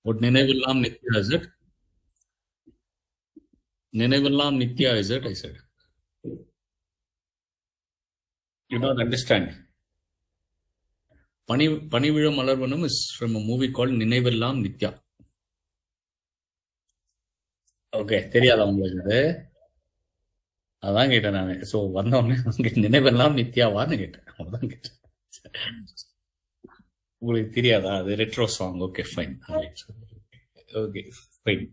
What Ninevillam Nitya is it? Ninevillam Nitya is it? I said. You don't understand. Panivilam Malarvanam is from a movie called Ninevillam Nitya. Okay, தெரியாதா உங்களுக்கு? அதான் கேட்டேன் நானு. So வந்தோடனே நினைவெல்லாம் நித்யாவான்னு கேட்டேன். அதான் கேட்டேன். உங்களுக்கு தெரியாதா? அது retro song. Okay fine. Okay fine.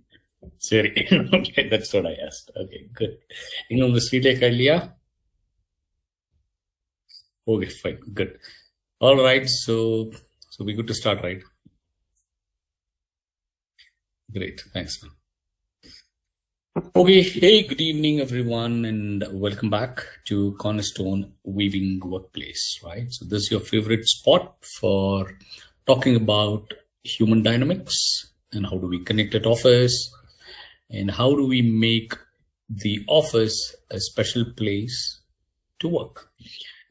சரி. Okay that's what I asked. Okay good. இங்க உங்க ஸ்வீட்டே இல்லையா? Okay, fine, good. All right, so we're good to start, right? Great, thanks, man. Okay, hey, good evening, everyone, and welcome back to Cornerstone Weaving Workplace, right? So this is your favorite spot for talking about human dynamics and how do we connect at office and how do we make the office a special place to work.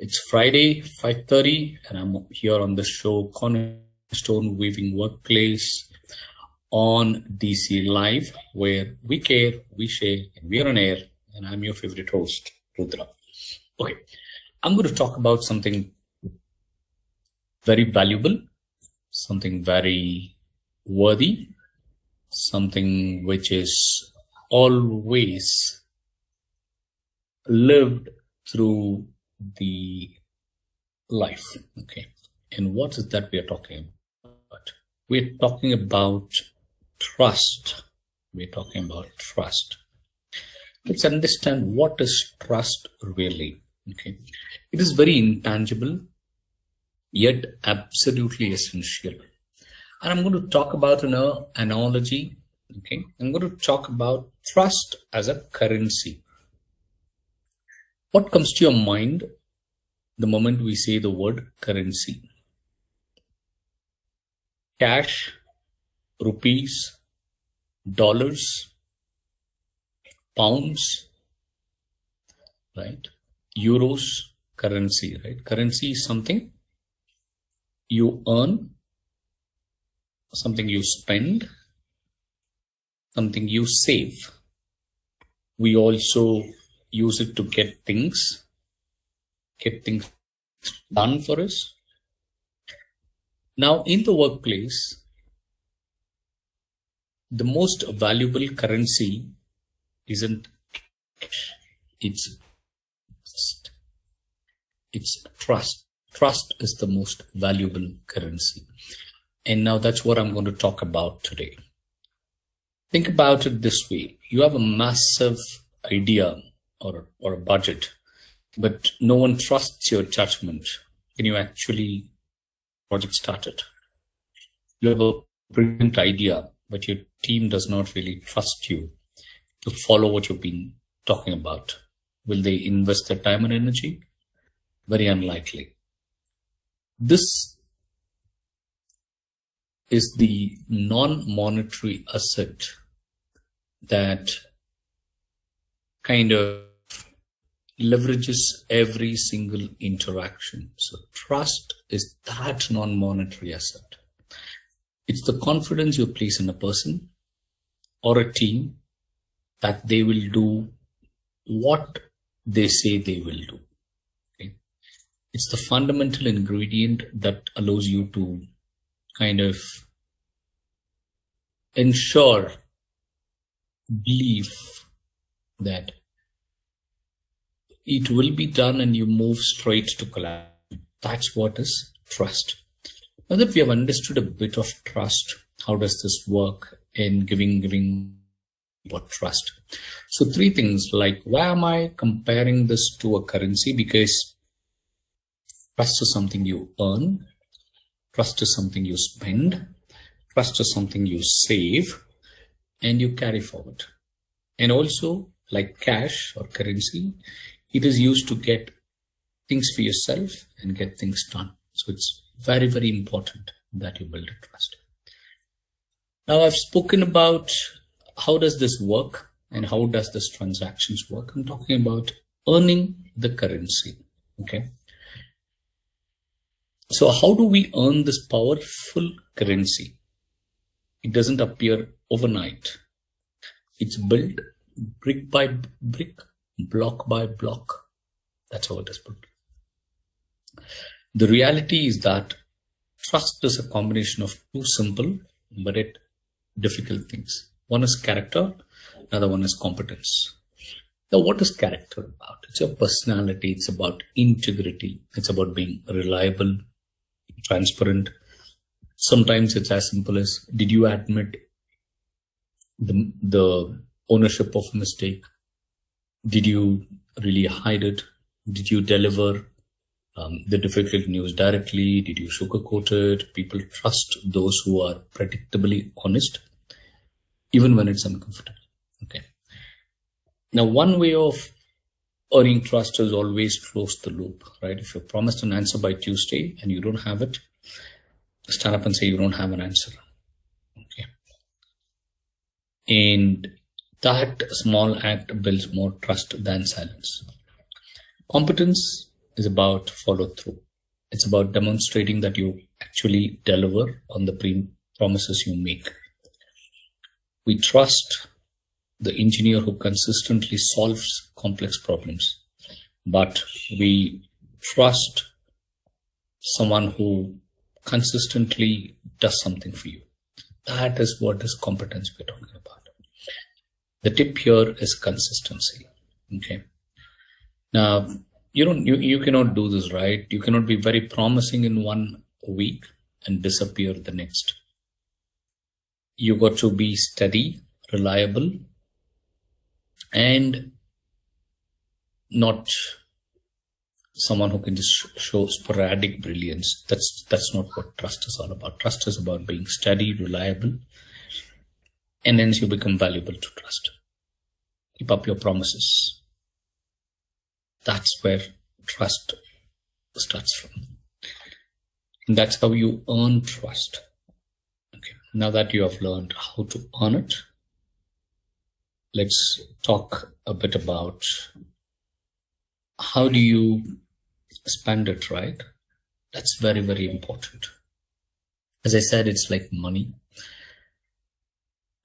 It's Friday, 5:30, and I'm here on the show Cornerstone Weaving Workplace on DC Live, where we care, we share, and we're on air. And I'm your favorite host, Rudhra. Okay, I'm going to talk about something very valuable, something very worthy, something which is always lived through the life. Okay, and what is that we are talking about? We're talking about trust. We're talking about trust. Let's understand what is trust really. Okay, it is very intangible yet absolutely essential, and I'm going to talk about an analogy. Okay, I'm going to talk about trust as a currency. What comes to your mind the moment we say the word currency? Cash, rupees, dollars, pounds, right? Euros, currency, right? Currency is something you earn, something you spend, something you save. We also use it to get things done for us. Now, in the workplace, the most valuable currency isn't cash, it's trust. Trust is the most valuable currency. And now that's what I'm going to talk about today. Think about it this way. You have a massive idea or a budget, but no one trusts your judgment. Can you actually project started? You have a brilliant idea, but your team does not really trust you to follow what you've been talking about. Will they invest their time and energy? Very unlikely. This is the non-monetary asset that kind of leverages every single interaction. So trust is that non-monetary asset. It's the confidence you place in a person or a team that they will do what they say they will do. Okay? It's the fundamental ingredient that allows you to kind of ensure belief that it will be done and you move straight to collaboration. That's what is trust. Now that we have understood a bit of trust, how does this work in giving what trust? So three things, like why am I comparing this to a currency? Because trust is something you earn, trust is something you spend, trust is something you save and you carry forward. And also, like cash or currency, it is used to get things for yourself and get things done. So it's very, very important that you build a trust. Now I've spoken about how does this work and how does this transactions work. I'm talking about earning the currency. Okay. So how do we earn this powerful currency? It doesn't appear overnight. It's built brick by brick, block by block. That's how it is built. The reality is that trust is a combination of two simple but yet difficult things. One is character, another one is competence. Now, what is character about? It's your personality. It's about integrity. It's about being reliable, transparent. Sometimes it's as simple as, did you admit the ownership of a mistake? Did you really hide it? Did you deliver the difficult news directly? Did you sugarcoat it? People trust those who are predictably honest, even when it's uncomfortable. Okay. Now, one way of earning trust is always close the loop, right? If you're promised an answer by Tuesday and you don't have it, stand up and say you don't have an answer. Okay. And that small act builds more trust than silence. Competence is about follow through. It's about demonstrating that you actually deliver on the promises you make. We trust the engineer who consistently solves complex problems, but we trust someone who consistently does something for you. That is what is competence we're talking about. The tip here is consistency. Okay. Now, you cannot do this, right? You cannot be very promising in 1 week and disappear the next. You got to be steady, reliable, and not someone who can just show sporadic brilliance. That's not what trust is all about. Trust is about being steady, reliable, and hence you become valuable to trust. Keep up your promises. That's where trust starts from. And that's how you earn trust. Okay. Now that you have learned how to earn it, let's talk a bit about how do you spend it, right? That's very, very important. As I said, it's like money.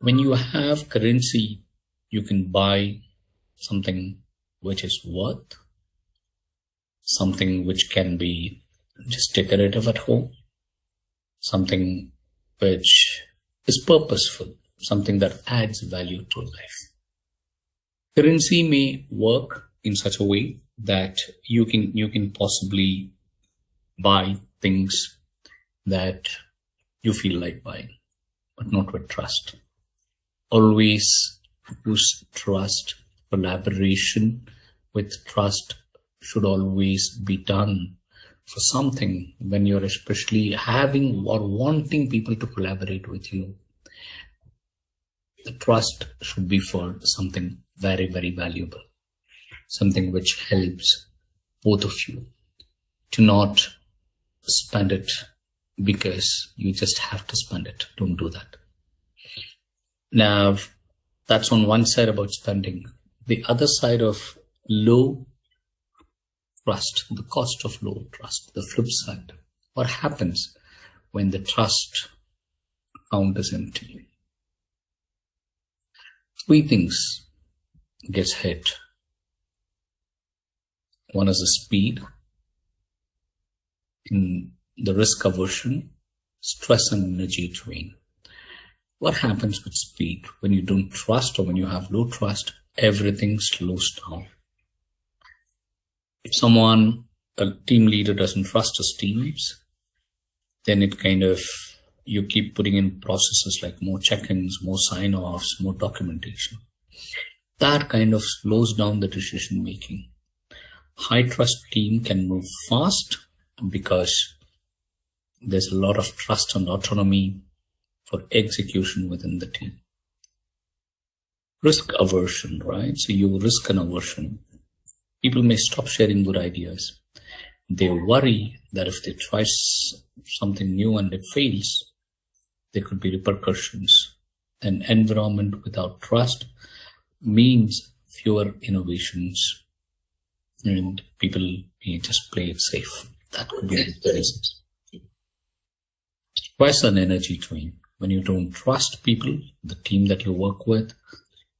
When you have currency, you can buy something which is worth, something which can be just decorative at home, something which is purposeful, something that adds value to life. Currency may work in such a way that you can possibly buy things that you feel like buying, but not with trust. Always use trust. Collaboration with trust should always be done for something when you're especially having or wanting people to collaborate with you. The trust should be for something very, very valuable, something which helps both of you, to not spend it because you just have to spend it. Don't do that. Now, that's on one side about spending. The other side of low trust, the cost of low trust, the flip side. What happens when the trust account is empty? 3 things gets hit. One is the speed, in the risk aversion, stress and energy drain. What happens with speed? When you don't trust or when you have low trust, everything slows down. If a team leader doesn't trust his teams, then it kind of, you keep putting in processes like more check-ins, more sign-offs, more documentation. That kind of slows down the decision making. High trust team can move fast because there's a lot of trust and autonomy for execution within the team. Risk aversion, right? So you risk an aversion. People may stop sharing good ideas. They worry that if they try something new and it fails, there could be repercussions. An environment without trust means fewer innovations, and people may just play it safe. That could be the reasons. Stress and energy drain. When you don't trust people, the team that you work with,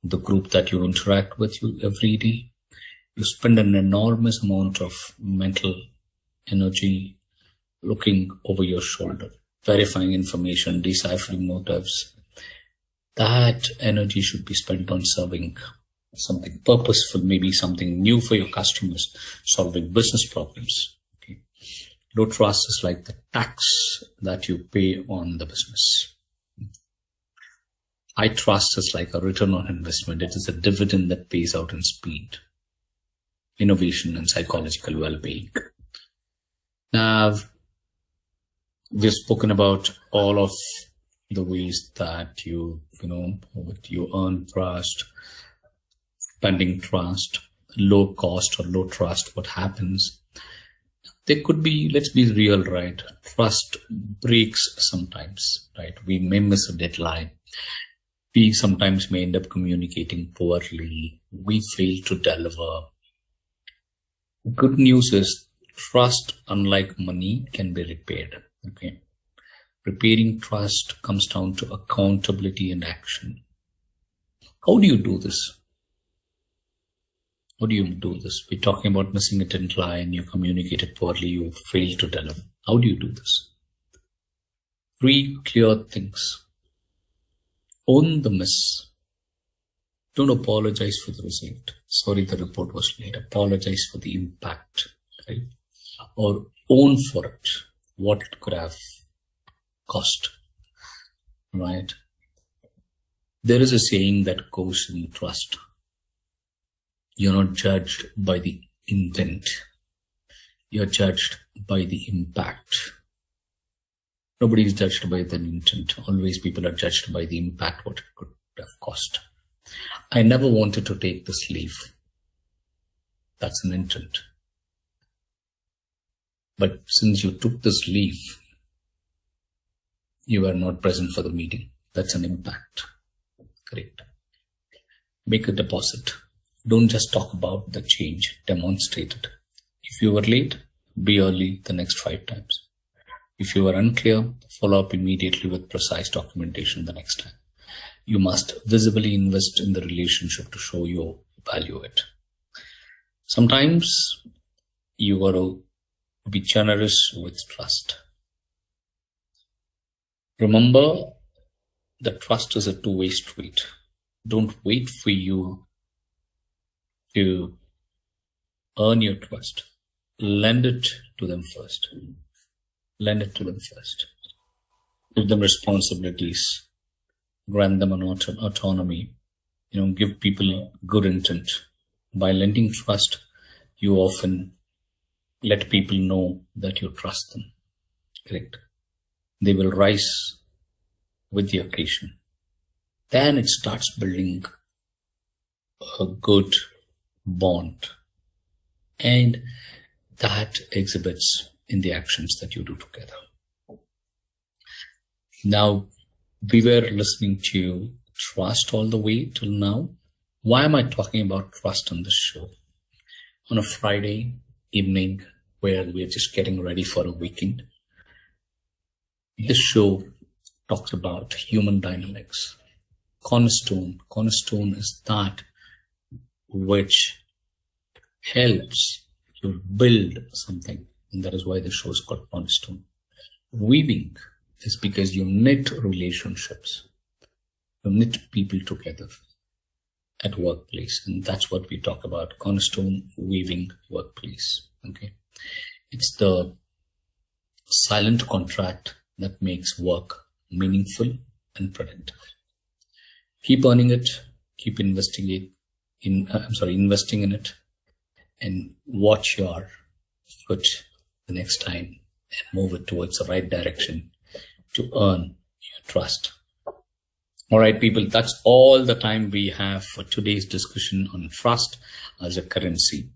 the group that you interact with every day, you spend an enormous amount of mental energy looking over your shoulder, verifying information, deciphering motives. That energy should be spent on serving something purposeful, maybe something new for your customers, solving business problems. Okay. Low trust is like the tax that you pay on the business. High trust is like a return on investment. It is a dividend that pays out in speed, innovation, and psychological well-being. Now, we've spoken about all of the ways that you earn trust, spending trust, low cost or low trust. What happens? There could be, let's be real, right? Trust breaks sometimes, right? We may miss a deadline. We sometimes may end up communicating poorly. We fail to deliver. Good news is trust, unlike money, can be repaired. Okay. Repairing trust comes down to accountability and action. How do you do this? How do you do this? We're talking about missing a deadline, you communicated poorly, you fail to deliver. How do you do this? 3 clear things. Own the miss. Don't apologize for the result. Sorry, the report was late. Apologize for the impact, right? Or own for it. What it could have cost, right? There is a saying that goes in trust. You're not judged by the intent. You're judged by the impact. Nobody is judged by the intent. Always people are judged by the impact, what it could have cost. I never wanted to take this leave. That's an intent. But since you took this leave, you were not present for the meeting. That's an impact. Correct. Make a deposit. Don't just talk about the change. Demonstrate it. If you were late, be early the next 5 times. If you are unclear, follow up immediately with precise documentation the next time. You must visibly invest in the relationship to show you value it. Sometimes you got to be generous with trust. Remember that trust is a two-way street. Don't wait for you to earn your trust. Lend it to them first. Lend it to them first. Give them responsibilities. Grant them an autonomy. Give people good intent. By lending trust, you often let people know that you trust them. Correct? They will rise with the occasion. Then it starts building a good bond. And that exhibits in the actions that you do together. Now, we were listening to trust all the way till now. Why am I talking about trust on this show? On a Friday evening where we're just getting ready for a weekend. This show talks about human dynamics. Cornerstone is that which helps you build something. And that is why the show is called Cornerstone. Weaving is because you knit relationships. You knit people together at workplace. And that's what we talk about. Cornerstone, weaving, workplace. Okay. It's the silent contract that makes work meaningful and productive. Keep earning it. Keep investing in it. And watch your foot the next time and move it towards the right direction to earn your trust. All right, people, that's all the time we have for today's discussion on trust as a currency.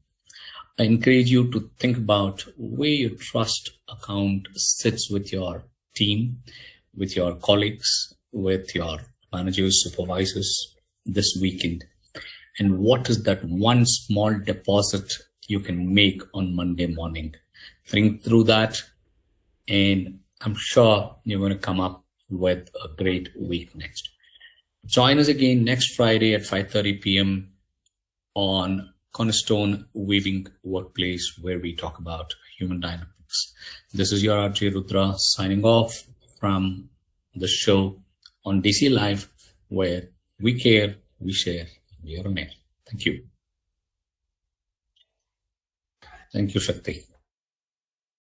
I encourage you to think about where your trust account sits with your team, with your colleagues, with your managers, supervisors this weekend. And what is that one small deposit you can make on Monday morning? Think through that, and I'm sure you're going to come up with a great week next. Join us again next Friday at 5:30 p.m. on Cornerstone Weaving Workplace, where we talk about human dynamics. This is your RJ Rudhra signing off from the show on DC Live, where we care, we share, we are on air. Thank you. Thank you, Shakti.